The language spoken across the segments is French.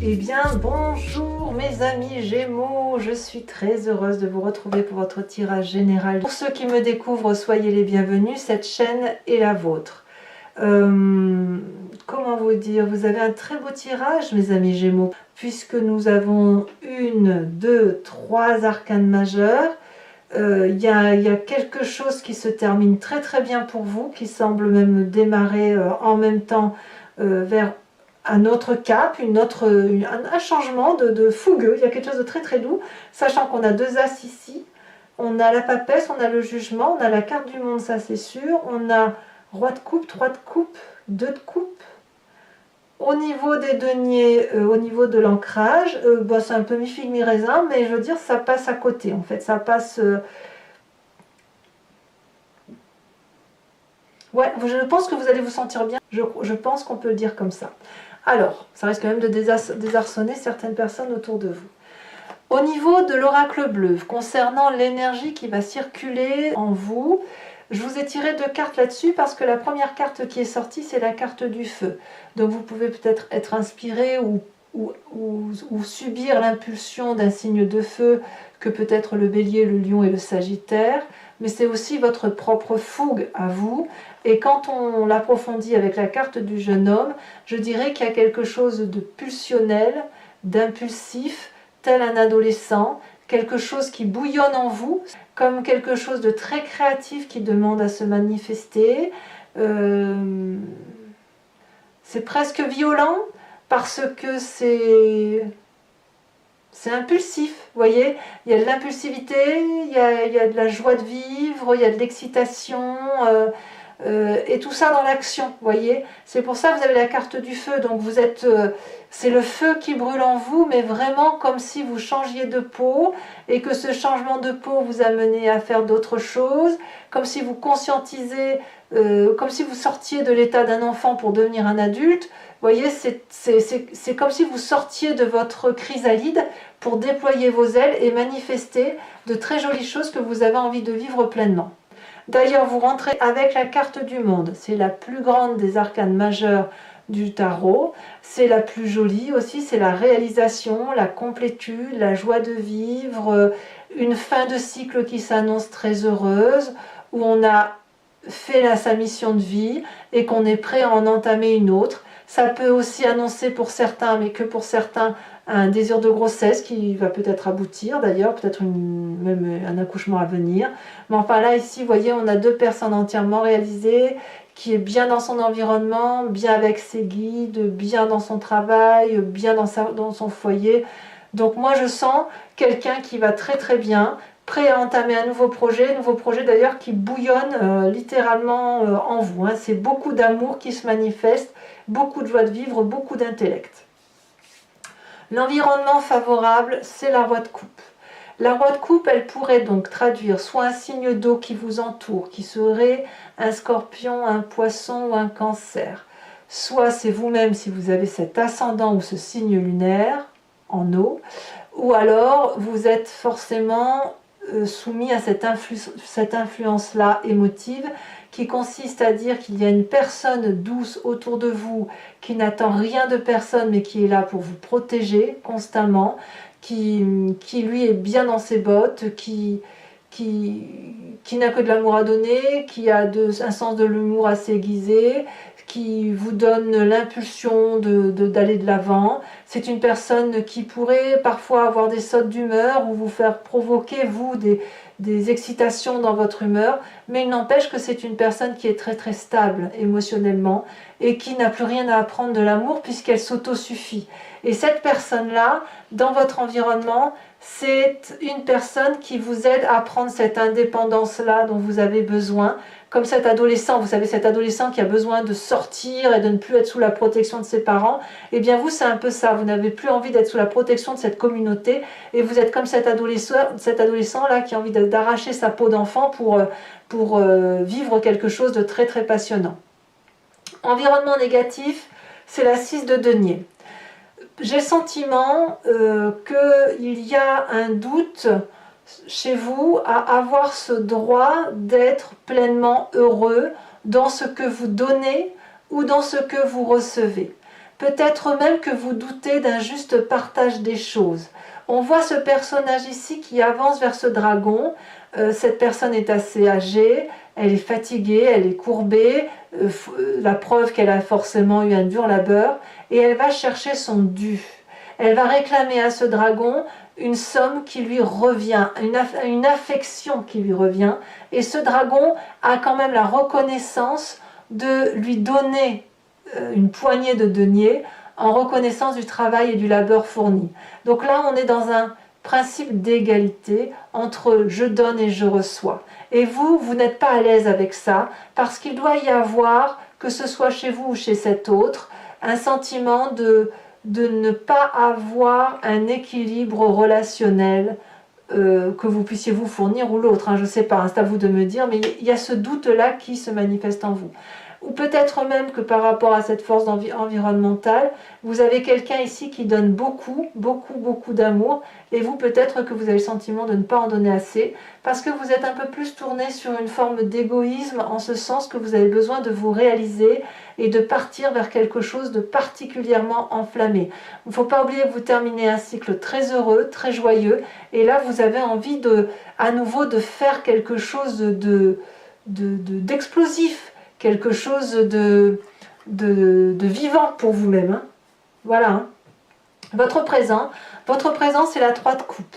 Eh bien, bonjour mes amis Gémeaux, je suis très heureuse de vous retrouver pour votre tirage général. Pour ceux qui me découvrent, soyez les bienvenus, cette chaîne est la vôtre. Comment vous dire, vous avez un très beau tirage mes amis Gémeaux, puisque nous avons 1, 2, 3 arcanes majeures. Il y a quelque chose qui se termine très très bien pour vous, qui semble même démarrer en même temps vers un autre cap, un changement de fougueux. Il y a quelque chose de très très doux, sachant qu'on a 2 As ici, on a la papesse, on a le jugement, on a la carte du monde, ça c'est sûr, on a roi de coupe, 3 de coupe, 2 de coupe. Au niveau des deniers, au niveau de l'ancrage, c'est un peu mi-figue mi-raisin, mais je veux dire ça passe à côté en fait, ça passe... Ouais, je pense que vous allez vous sentir bien, je pense qu'on peut le dire comme ça. Alors, ça risque quand même de désarçonner certaines personnes autour de vous. Au niveau de l'oracle bleu, concernant l'énergie qui va circuler en vous, je vous ai tiré 2 cartes là-dessus parce que la première carte qui est sortie, c'est la carte du feu. Donc vous pouvez peut-être être inspiré ou subir l'impulsion d'un signe de feu que peut être le bélier, le lion et le sagittaire, mais c'est aussi votre propre fougue à vous. Et quand on l'approfondit avec la carte du jeune homme, je dirais qu'il y a quelque chose de pulsionnel, d'impulsif, tel un adolescent, quelque chose qui bouillonne en vous, comme quelque chose de très créatif qui demande à se manifester. C'est presque violent parce que c'est impulsif, vous voyez, il y a de l'impulsivité, il y a de la joie de vivre, il y a de l'excitation, et tout ça dans l'action, vous voyez. C'est pour ça que vous avez la carte du feu, donc vous êtes, c'est le feu qui brûle en vous, mais vraiment comme si vous changiez de peau, et que ce changement de peau vous amenait à faire d'autres choses, comme si vous conscientisez, comme si vous sortiez de l'état d'un enfant pour devenir un adulte. Vous voyez, c'est comme si vous sortiez de votre chrysalide pour déployer vos ailes et manifester de très jolies choses que vous avez envie de vivre pleinement. D'ailleurs, vous rentrez avec la carte du monde. C'est la plus grande des arcanes majeures du tarot. C'est la plus jolie aussi. C'est la réalisation, la complétude, la joie de vivre, une fin de cycle qui s'annonce très heureuse, où on a fait sa mission de vie et qu'on est prêt à en entamer une autre. Ça peut aussi annoncer pour certains, mais que pour certains, un désir de grossesse qui va peut-être aboutir d'ailleurs, peut-être même un accouchement à venir. Mais enfin là, ici, vous voyez, on a 2 personnes entièrement réalisées, qui est bien dans son environnement, bien avec ses guides, bien dans son travail, bien dans son foyer. Donc moi, je sens quelqu'un qui va très très bien, prêt à entamer un nouveau projet d'ailleurs qui bouillonne littéralement en vous. Hein. C'est beaucoup d'amour qui se manifeste, beaucoup de joie de vivre, beaucoup d'intellect. L'environnement favorable, c'est la roi de coupe. La roi de coupe, elle pourrait donc traduire soit un signe d'eau qui vous entoure, qui serait un scorpion, un poisson ou un cancer. Soit c'est vous-même si vous avez cet ascendant ou ce signe lunaire en eau, ou alors vous êtes forcément soumis à cette influence-là émotive qui consiste à dire qu'il y a une personne douce autour de vous qui n'attend rien de personne mais qui est là pour vous protéger constamment, qui lui est bien dans ses bottes, qui n'a que de l'amour à donner, qui a un sens de l'humour assez aiguisé, qui vous donne l'impulsion d'aller de l'avant. C'est une personne qui pourrait parfois avoir des sautes d'humeur ou vous faire provoquer, vous, des excitations dans votre humeur, mais il n'empêche que c'est une personne qui est très très stable émotionnellement et qui n'a plus rien à apprendre de l'amour puisqu'elle s'autosuffit. Et cette personne-là, dans votre environnement, c'est une personne qui vous aide à prendre cette indépendance-là dont vous avez besoin, comme cet adolescent, vous savez, cet adolescent qui a besoin de sortir et de ne plus être sous la protection de ses parents, et bien vous, c'est un peu ça, vous n'avez plus envie d'être sous la protection de cette communauté, et vous êtes comme cet adolescent-là qui a envie d'arracher sa peau d'enfant pour vivre quelque chose de très très passionnant. Environnement négatif, c'est la 6 de denier. J'ai le sentiment qu'il y a un doute chez vous à avoir ce droit d'être pleinement heureux dans ce que vous donnez ou dans ce que vous recevez. Peut-être même que vous doutez d'un juste partage des choses. On voit ce personnage ici qui avance vers ce dragon. Cette personne est assez âgée, elle est fatiguée, elle est courbée, la preuve qu'elle a forcément eu un dur labeur, et elle va chercher son dû. Elle va réclamer à ce dragon une somme qui lui revient, une affection qui lui revient, et ce dragon a quand même la reconnaissance de lui donner une poignée de deniers en reconnaissance du travail et du labeur fourni. Donc là, on est dans un principe d'égalité entre je donne et je reçois. Et vous n'êtes pas à l'aise avec ça, parce qu'il doit y avoir, que ce soit chez vous ou chez cet autre, un sentiment de ne pas avoir un équilibre relationnel que vous puissiez vous fournir ou l'autre, je ne sais pas, c'est à vous de me dire, mais il y a ce doute-là qui se manifeste en vous. Ou peut-être même que par rapport à cette force environnementale, vous avez quelqu'un ici qui donne beaucoup, beaucoup, beaucoup d'amour, et vous peut-être que vous avez le sentiment de ne pas en donner assez, parce que vous êtes un peu plus tourné sur une forme d'égoïsme, en ce sens que vous avez besoin de vous réaliser et de partir vers quelque chose de particulièrement enflammé. Il ne faut pas oublier que vous terminez un cycle très heureux, très joyeux, et là vous avez envie à nouveau de faire quelque chose d'explosif, quelque chose de vivant pour vous-même. Voilà. Votre présent, c'est la 3 de coupe.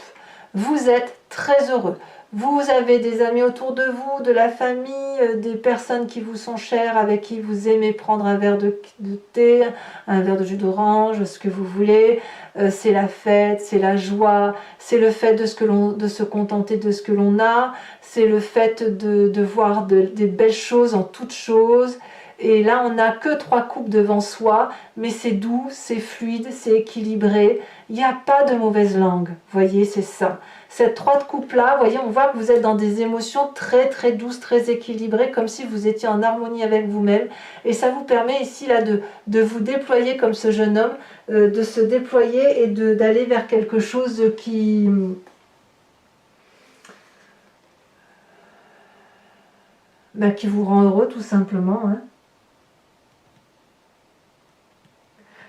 Vous êtes très heureux. Vous avez des amis autour de vous, de la famille, des personnes qui vous sont chères, avec qui vous aimez prendre un verre de thé, un verre de jus d'orange, ce que vous voulez. C'est la fête, c'est la joie, c'est le fait de se contenter de ce que l'on a, c'est le fait de voir des belles choses en toutes choses. Et là, on n'a que 3 coupes devant soi, mais c'est doux, c'est fluide, c'est équilibré. Il n'y a pas de mauvaise langue. Vous voyez, c'est ça. Cette 3 de coupe-là, vous voyez, on voit que vous êtes dans des émotions très, très douces, très équilibrées, comme si vous étiez en harmonie avec vous-même. Et ça vous permet ici là, de vous déployer comme ce jeune homme, de se déployer et d'aller vers quelque chose qui vous rend heureux, tout simplement.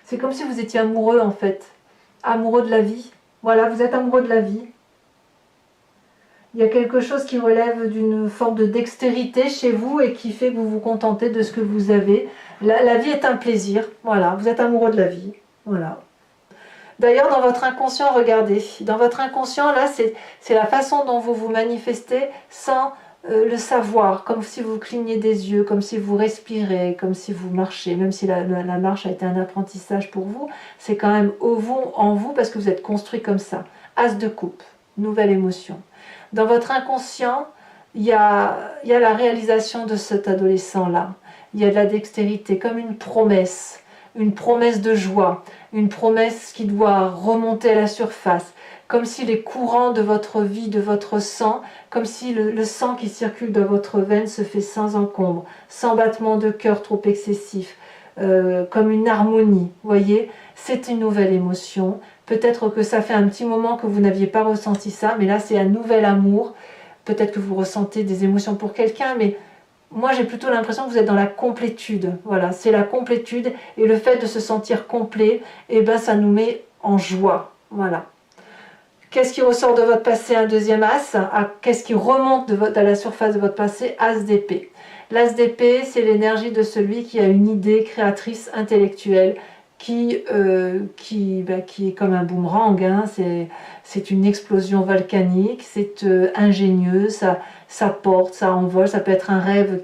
C'est comme si vous étiez amoureux, en fait. Amoureux de la vie. Voilà, vous êtes amoureux de la vie. Il y a quelque chose qui relève d'une forme de dextérité chez vous et qui fait que vous vous contentez de ce que vous avez. La vie est un plaisir. Voilà, vous êtes amoureux de la vie. Voilà. D'ailleurs, dans votre inconscient, regardez. Dans votre inconscient, là, c'est la façon dont vous vous manifestez sans le savoir, comme si vous clignez des yeux, comme si vous respirez, comme si vous marchez, même si la marche a été un apprentissage pour vous, c'est quand même en vous parce que vous êtes construit comme ça. As de coupe, nouvelle émotion. Dans votre inconscient, il y a la réalisation de cet adolescent-là. Il y a de la dextérité, comme une promesse de joie, une promesse qui doit remonter à la surface, comme si les courants de votre vie, de votre sang, comme si le sang qui circule dans votre veine se fait sans encombre, sans battement de cœur trop excessif, comme une harmonie, vous voyez, c'est une nouvelle émotion. Peut-être que ça fait un petit moment que vous n'aviez pas ressenti ça, mais là c'est un nouvel amour. Peut-être que vous ressentez des émotions pour quelqu'un, mais moi j'ai plutôt l'impression que vous êtes dans la complétude. Voilà, c'est la complétude, et le fait de se sentir complet, ça nous met en joie. Voilà. Qu'est-ce qui ressort de votre passé? Un deuxième as. Qu'est-ce qui remonte à la surface de votre passé? As d'épée. L'as d'épée, c'est l'énergie de celui qui a une idée créatrice intellectuelle qui est comme un boomerang. C'est une explosion volcanique, c'est ingénieux, ça porte, ça envole, ça peut être un rêve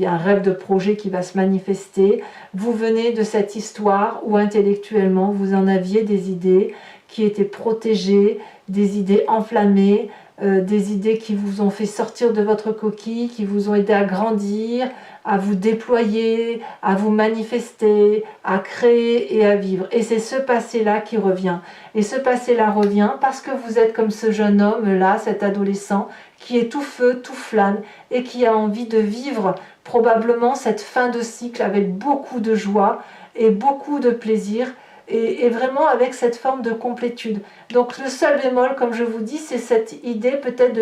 un rêve de projet qui va se manifester. Vous venez de cette histoire où intellectuellement vous en aviez des idées qui étaient protégées, des idées enflammées, des idées qui vous ont fait sortir de votre coquille, qui vous ont aidé à grandir, à vous déployer, à vous manifester, à créer et à vivre. Et c'est ce passé-là qui revient. Et ce passé-là revient parce que vous êtes comme ce jeune homme-là, cet adolescent, qui est tout feu, tout flamme, et qui a envie de vivre probablement cette fin de cycle avec beaucoup de joie et beaucoup de plaisir, et vraiment avec cette forme de complétude. Donc le seul bémol, comme je vous dis, c'est cette idée peut-être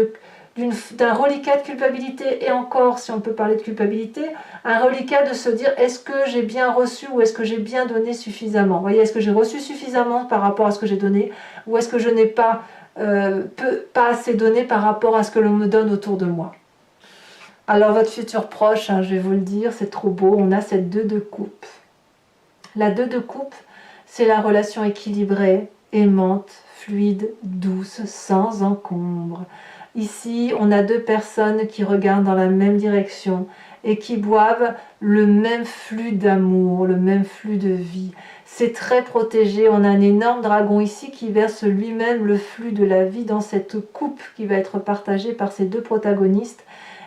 d'un reliquat de culpabilité, et encore, si on peut parler de culpabilité, un reliquat de se dire, est-ce que j'ai bien reçu ou est-ce que j'ai bien donné suffisamment? Vous voyez, est-ce que j'ai reçu suffisamment par rapport à ce que j'ai donné, ou est-ce que je n'ai pas, pas assez donné par rapport à ce que l'on me donne autour de moi? Alors votre futur proche, hein, je vais vous le dire, c'est trop beau, on a cette 2 de coupe. La 2 de coupe, c'est la relation équilibrée, aimante, fluide, douce, sans encombre. Ici, on a 2 personnes qui regardent dans la même direction et qui boivent le même flux d'amour, le même flux de vie. C'est très protégé, on a un énorme dragon ici qui verse lui-même le flux de la vie dans cette coupe qui va être partagée par ces 2 protagonistes.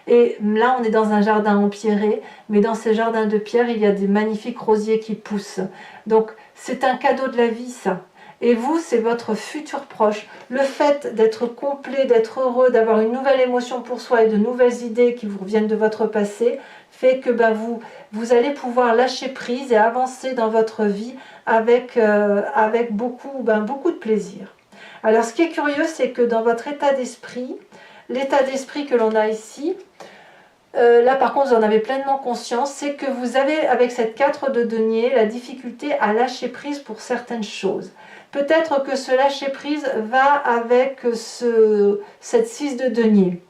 Et là, on est dans un jardin empierré, mais dans ces jardins de pierre, il y a des magnifiques rosiers qui poussent. Donc, c'est un cadeau de la vie, ça. Et vous, c'est votre futur proche. Le fait d'être complet, d'être heureux, d'avoir une nouvelle émotion pour soi et de nouvelles idées qui vous reviennent de votre passé, fait que vous allez pouvoir lâcher prise et avancer dans votre vie avec beaucoup de plaisir. Alors, ce qui est curieux, c'est que dans votre état d'esprit, l'état d'esprit que l'on a ici, là par contre vous en avez pleinement conscience, c'est que vous avez avec cette 4 de denier la difficulté à lâcher prise pour certaines choses. Peut-être que ce lâcher prise va avec cette 6 de denier.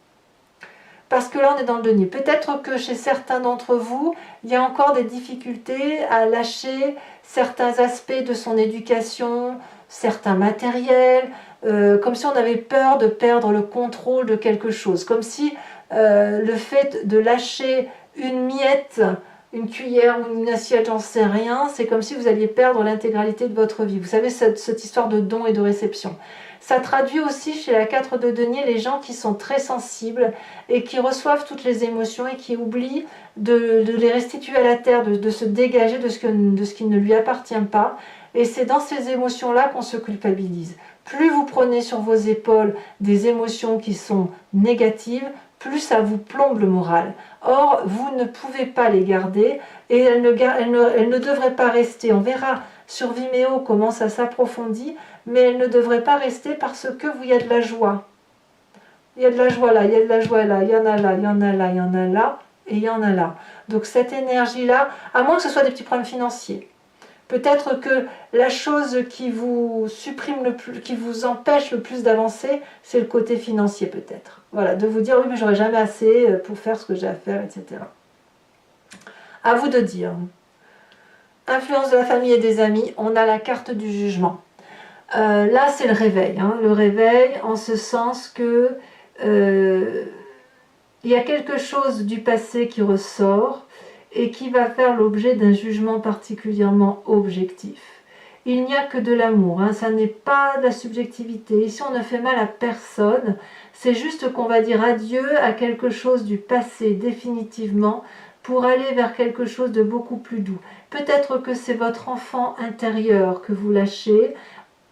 Parce que là on est dans le denier. Peut-être que chez certains d'entre vous, il y a encore des difficultés à lâcher certains aspects de son éducation, certains matériels, comme si on avait peur de perdre le contrôle de quelque chose, comme si le fait de lâcher une miette, une cuillère ou une assiette, j'en sais rien, c'est comme si vous alliez perdre l'intégralité de votre vie. Vous savez, cette histoire de don et de réception. Ça traduit aussi chez la 4 de denier les gens qui sont très sensibles et qui reçoivent toutes les émotions et qui oublient de les restituer à la terre, de se dégager de ce qui ne lui appartient pas. Et c'est dans ces émotions-là qu'on se culpabilise. Plus vous prenez sur vos épaules des émotions qui sont négatives, plus ça vous plombe le moral. Or, vous ne pouvez pas les garder et elles ne devraient pas rester. On verra sur Vimeo comment ça s'approfondit, mais elles ne devraient pas rester parce que il y a de la joie. Il y a de la joie là, il y a de la joie là, il y en a là, il y en a là, il y en a là, et il y en a là. Donc cette énergie-là, à moins que ce soit des petits problèmes financiers, peut-être que la chose qui vous supprime le plus, qui vous empêche le plus d'avancer, c'est le côté financier peut-être. Voilà, de vous dire oui mais j'aurai jamais assez pour faire ce que j'ai à faire, etc. À vous de dire. Influence de la famille et des amis, on a la carte du jugement. Là c'est le réveil, hein, le réveil en ce sens que il y a quelque chose du passé qui ressort et qui va faire l'objet d'un jugement particulièrement objectif. Il n'y a que de l'amour, hein, ça n'est pas de la subjectivité. Ici on ne fait mal à personne, c'est juste qu'on va dire adieu à quelque chose du passé définitivement pour aller vers quelque chose de beaucoup plus doux. Peut-être que c'est votre enfant intérieur que vous lâchez,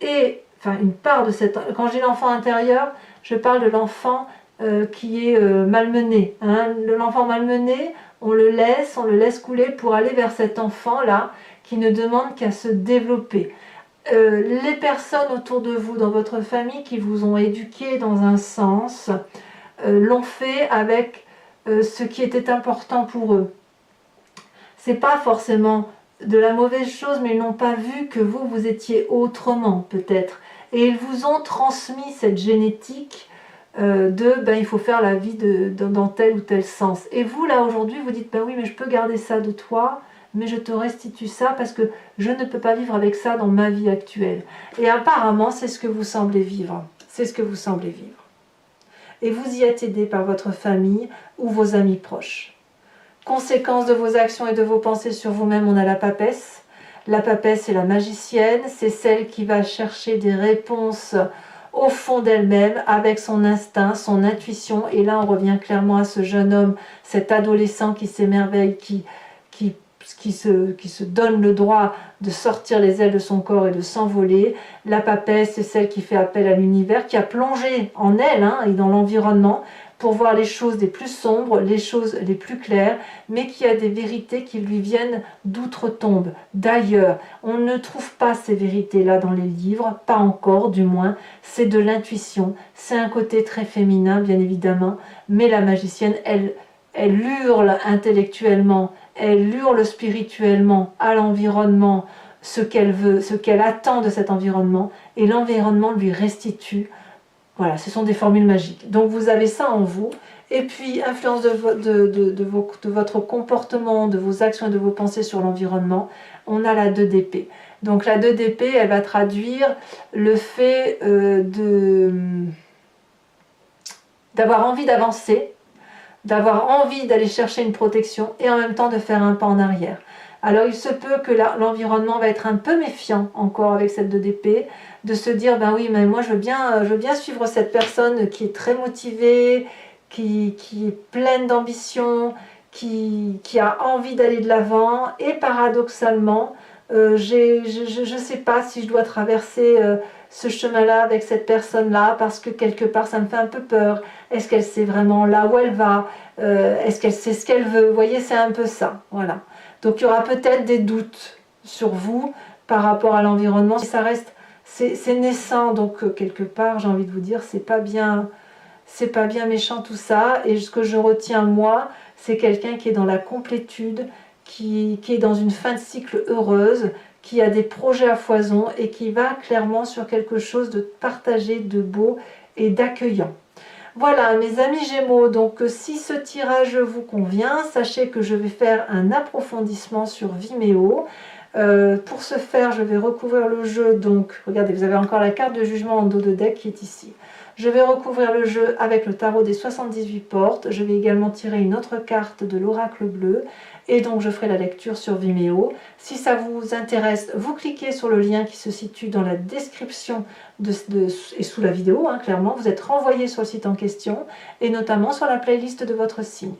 et enfin une part de cette... Quand je dis l'enfant intérieur, je parle de l'enfant qui est malmené. Hein. L'enfant malmené, on le laisse couler pour aller vers cet enfant-là qui ne demande qu'à se développer. Les personnes autour de vous, dans votre famille, qui vous ont éduqué dans un sens, l'ont fait avec ce qui était important pour eux. C'est pas forcément de la mauvaise chose, mais ils n'ont pas vu que vous étiez autrement, peut-être. Et ils vous ont transmis cette génétique il faut faire la vie dans tel ou tel sens. Et vous, là, aujourd'hui, vous dites, oui, mais je peux garder ça de toi, mais je te restitue ça parce que je ne peux pas vivre avec ça dans ma vie actuelle. Et apparemment, c'est ce que vous semblez vivre. C'est ce que vous semblez vivre. Et vous y êtes aidé par votre famille ou vos amis proches. Conséquence de vos actions et de vos pensées sur vous-même, on a la papesse. La papesse, c'est la magicienne, c'est celle qui va chercher des réponses au fond d'elle-même, avec son instinct, son intuition. Et là, on revient clairement à ce jeune homme, cet adolescent qui s'émerveille, qui se donne le droit de sortir les ailes de son corps et de s'envoler. La papesse, c'est celle qui fait appel à l'univers, qui a plongé en elle et dans l'environnement, pour voir les choses les plus sombres, les choses les plus claires, mais qui a des vérités qui lui viennent d'outre-tombe, d'ailleurs. On ne trouve pas ces vérités-là dans les livres, pas encore du moins, c'est de l'intuition, c'est un côté très féminin bien évidemment, mais la magicienne, elle hurle intellectuellement, elle hurle spirituellement à l'environnement, ce qu'elle veut, ce qu'elle attend de cet environnement, et l'environnement lui restitue. Voilà, ce sont des formules magiques. Donc vous avez ça en vous, et puis influence de votre comportement, de vos actions et de vos pensées sur l'environnement, on a la 2 d'épée. Donc la 2 d'épée, elle va traduire le fait d'avoir envie d'avancer, d'avoir envie d'aller chercher une protection et en même temps de faire un pas en arrière. Alors il se peut que l'environnement va être un peu méfiant encore avec cette 2 d'épée, de se dire ben oui mais moi je veux bien suivre cette personne qui est très motivée, qui est pleine d'ambition, qui a envie d'aller de l'avant, et paradoxalement je ne sais pas si je dois traverser ce chemin-là avec cette personne-là parce que quelque part ça me fait un peu peur. Est-ce qu'elle sait vraiment là où elle va? Est-ce qu'elle sait ce qu'elle veut? Vous voyez, c'est un peu ça. Voilà. Donc il y aura peut-être des doutes sur vous par rapport à l'environnement. Ça reste, c'est naissant, donc quelque part, j'ai envie de vous dire, c'est pas bien méchant tout ça. Et ce que je retiens moi, c'est quelqu'un qui est dans la complétude, qui est dans une fin de cycle heureuse, qui a des projets à foison et qui va clairement sur quelque chose de partagé, de beau et d'accueillant. Voilà mes amis Gémeaux, donc si ce tirage vous convient, sachez que je vais faire un approfondissement sur Vimeo. Pour ce faire, je vais recouvrir le jeu, donc regardez, vous avez encore la carte de jugement en dos de deck qui est ici. Je vais recouvrir le jeu avec le tarot des 78 portes, je vais également tirer une autre carte de l'oracle bleu, et donc je ferai la lecture sur Vimeo. Si ça vous intéresse, vous cliquez sur le lien qui se situe dans la description et sous la vidéo, hein, clairement, vous êtes renvoyé sur le site en question, et notamment sur la playlist de votre signe.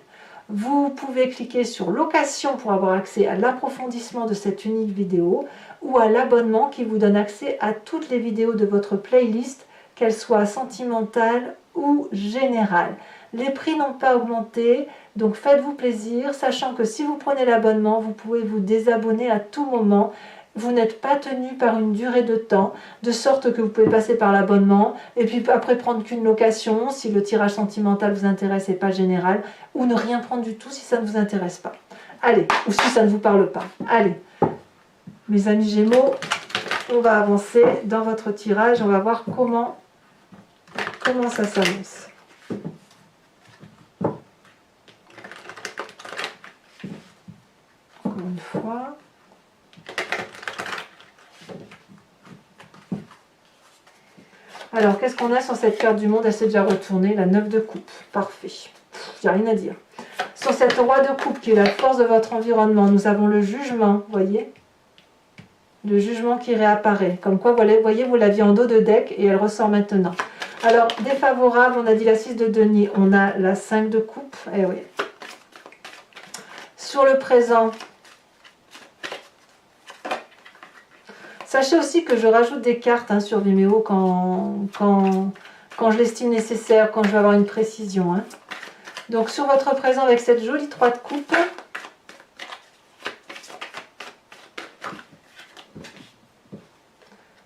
Vous pouvez cliquer sur location pour avoir accès à l'approfondissement de cette unique vidéo, ou à l'abonnement qui vous donne accès à toutes les vidéos de votre playlist, qu'elles soient sentimentales ou générales. Les prix n'ont pas augmenté, donc faites-vous plaisir, sachant que si vous prenez l'abonnement, vous pouvez vous désabonner à tout moment. Vous n'êtes pas tenu par une durée de temps, de sorte que vous pouvez passer par l'abonnement, et puis après prendre qu'une location, si le tirage sentimental vous intéresse et pas général, ou ne rien prendre du tout si ça ne vous intéresse pas. Allez, ou si ça ne vous parle pas. Allez, mes amis Gémeaux, on va avancer dans votre tirage, on va voir comment ça s'annonce. Encore une fois. Alors, qu'est-ce qu'on a sur cette carte du monde? Elle s'est déjà retournée, la 9 de coupe. Parfait. Il n'y a rien à dire. Sur cette roi de coupe, qui est la force de votre environnement, nous avons le jugement, voyez? Le jugement qui réapparaît. Comme quoi, vous voyez, vous l'aviez en dos de deck et elle ressort maintenant. Alors, défavorable, on a dit la 6 de denier, on a la 5 de coupe. Eh oui. Sur le présent, sachez aussi que je rajoute des cartes sur Vimeo quand je l'estime nécessaire, quand je veux avoir une précision. Hein. Donc sur votre présent avec cette jolie 3 de coupe,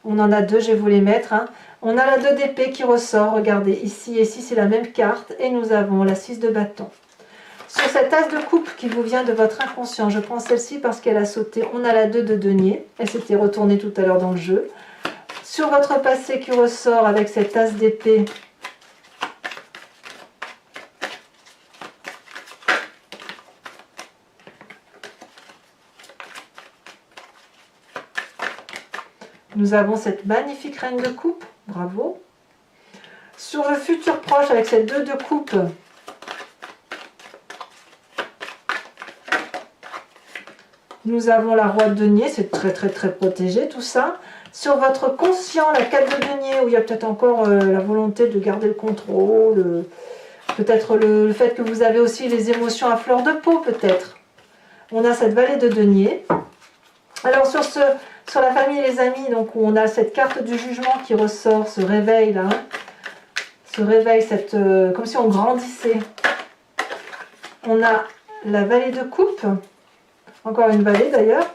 on en a 2, je vais vous les mettre. Hein. On a la 2 d'épée qui ressort, regardez, ici et ici c'est la même carte, et nous avons la 6 de bâton. Sur cette as de coupe qui vous vient de votre inconscient, je prends celle-ci parce qu'elle a sauté, on a la 2 de denier, elle s'était retournée tout à l'heure dans le jeu. Sur votre passé qui ressort avec cette as d'épée, nous avons cette magnifique reine de coupe, bravo. Sur le futur proche avec cette 2 de coupe, nous avons la roi de denier, c'est très protégé tout ça. Sur votre conscient, la 4 de denier, où il y a peut-être encore la volonté de garder le contrôle, peut-être le fait que vous avez aussi les émotions à fleur de peau peut-être. On a cette vallée de denier. Alors sur la famille et les amis, donc où on a cette carte du jugement qui ressort, ce réveil là, se réveille, comme si on grandissait. On a la vallée de coupe, encore une vallée d'ailleurs.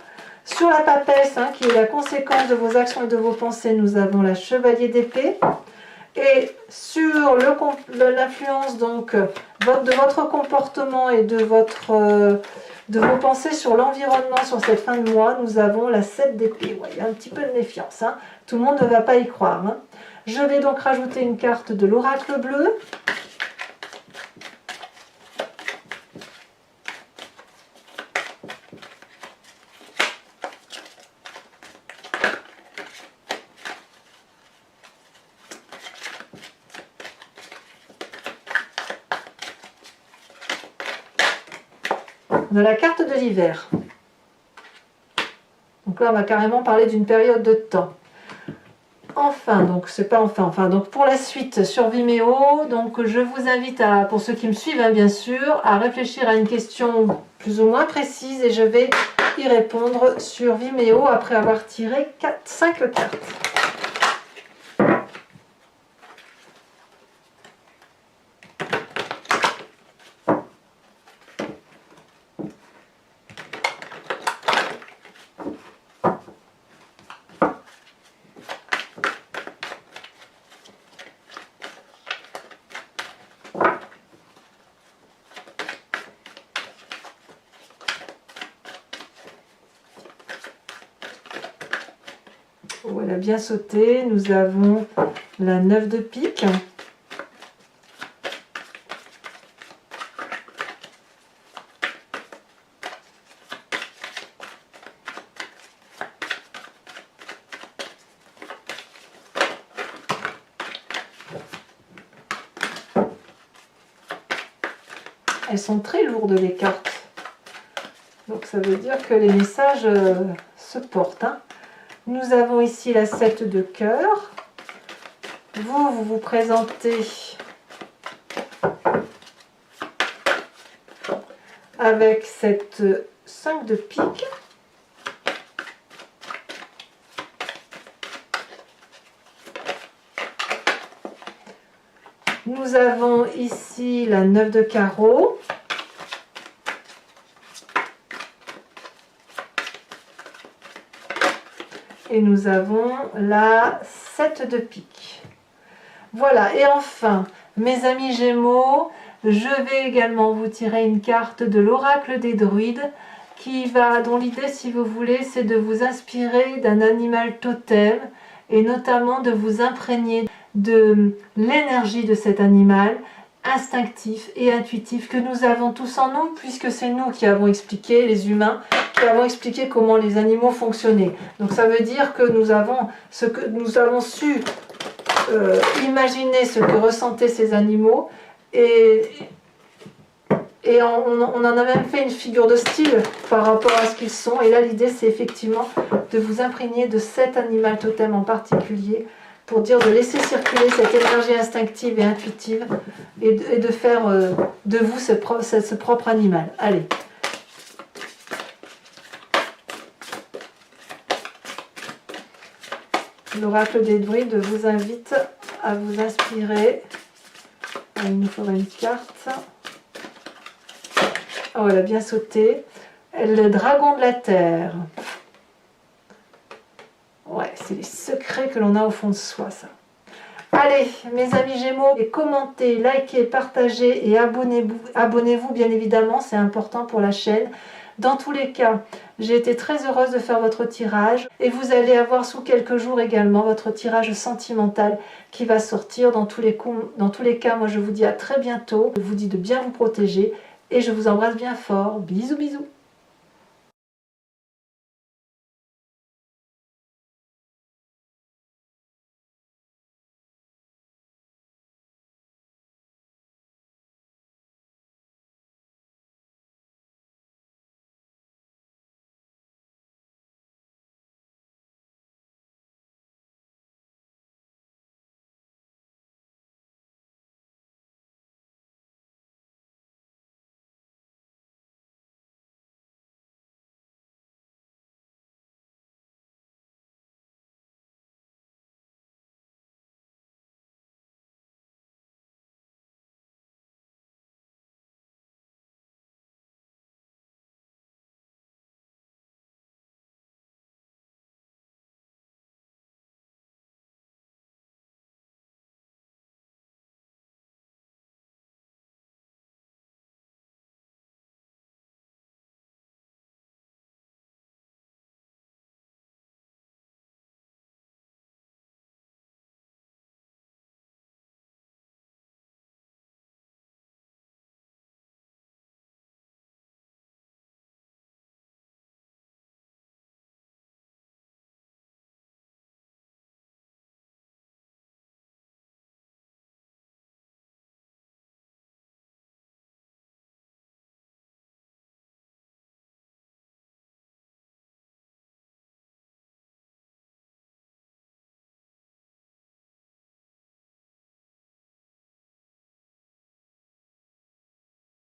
Sur la papesse, hein, qui est la conséquence de vos actions et de vos pensées, nous avons la chevalier d'épée. Et sur l'influence donc de votre comportement et de vos pensées sur l'environnement sur cette fin de mois, nous avons la 7 d'épée. Ouais, il y a un petit peu de méfiance, hein. Tout le monde ne va pas y croire, hein. Je vais donc rajouter une carte de l'oracle bleu. On a la carte de l'hiver. Donc là, on va carrément parler d'une période de temps. Enfin, donc c'est pas enfin, donc pour la suite sur Vimeo, donc je vous invite pour ceux qui me suivent, hein, bien sûr, à réfléchir à une question plus ou moins précise et je vais y répondre sur Vimeo après avoir tiré 5 cartes. Voilà, bien sauté. Nous avons la 9 de pique. Elles sont très lourdes les cartes. Donc ça veut dire que les messages se portent, hein. Nous avons ici la 7 de cœur. Vous vous présentez avec cette 5 de pique. Nous avons ici la 9 de carreau. Et nous avons la 7 de pique. Voilà, et enfin, mes amis Gémeaux, je vais également vous tirer une carte de l'oracle des druides dont l'idée, si vous voulez, c'est de vous inspirer d'un animal totem et notamment de vous imprégner de l'énergie de cet animal instinctif et intuitif que nous avons tous en nous, puisque c'est nous qui avons expliqué, les humains, qui avons expliqué comment les animaux fonctionnaient. Donc ça veut dire que nous avons su imaginer ce que ressentaient ces animaux et on en a même fait une figure de style par rapport à ce qu'ils sont. Et là l'idée c'est effectivement de vous imprégner de cet animal totem en particulier pour dire de laisser circuler cette énergie instinctive et intuitive et de faire de vous ce propre animal. Allez. L'oracle des druides vous invite à vous inspirer. Il nous faudrait une carte. Oh, elle a bien sauté. Le dragon de la terre. Ouais, c'est les secrets que l'on a au fond de soi, ça. Allez, mes amis Gémeaux, commentez, likez, partagez et abonnez-vous bien évidemment, c'est important pour la chaîne. Dans tous les cas, j'ai été très heureuse de faire votre tirage et vous allez avoir sous quelques jours également votre tirage sentimental qui va sortir. Dans tous les cas, moi je vous dis à très bientôt. Je vous dis de bien vous protéger et je vous embrasse bien fort. Bisous, bisous.